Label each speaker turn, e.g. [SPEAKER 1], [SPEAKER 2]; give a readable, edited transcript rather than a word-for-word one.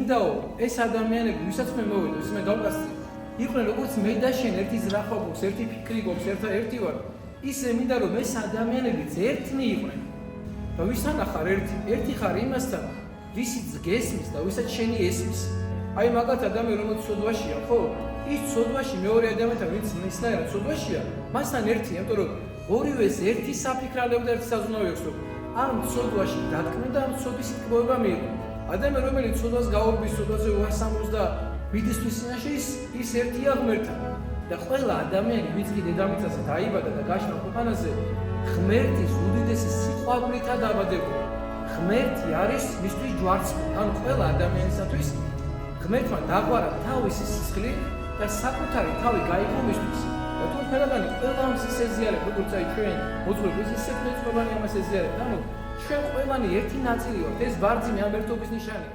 [SPEAKER 1] მინდაო ეს ადამიანები, ვისაც მე მოვიდა, ის მე გავკასწრე. იყვნენ როგორც მე და შენ ერთი ზრახვა გვაქვს, ერთი ფიქრი გვაქვს, ერთი ვარ. ისე მინდა რომ ეს ადამიანებიც ერთნი იყვნენ. და ვისთან ახარ ერთი ხარ იმასთან, ვისიც გესმის და ვისაც შენი ესმის. აი მაგათ ადამიანი რომელიც სოდვაშია, ხო? ის სოდვაში მეორე ადამიანთან ვინც ისნაირად სოდვაშია, მასთან ერთია, იმიტომ რომ ორივეს ერთი საფიქრალეო და ერთი საზრუნავი აქვს, რომ ამ სოდვაში დათქმენ და ამ სოდვის ტკბობა მიიღო. ადამიანი რომელიც სოდვას გაურბის, სოდვაზე უარსამოს და მიდისთვის წინაშე ის ერთია ღმერთთან. და ყველა ადამიანი ვინც კი დედამიწაზე დაიბადა და გაშლა ქვეყანაზე, ღმერთის უდიდესი სიყვარულითა დაბადებული. ღმერთი არის მისთვის ჯვარცმი. ანუ ყველა ადამიანისათვის ღმერთმა დაგვარა თავისი სისხლი და საკუთარი თავი გაიღო მისთვის. და თუ ყველგანი ყველა ამ სიზიარებს, როგორც აი ჩვენ მოძღვრების ისეთ მეწყობანი ამას ეზიარებთ, ანუ ჩვენ ყველანი ერთი ნაწილი ვართ. ეს ბარძიმი ამ ერთობის ნიშანია.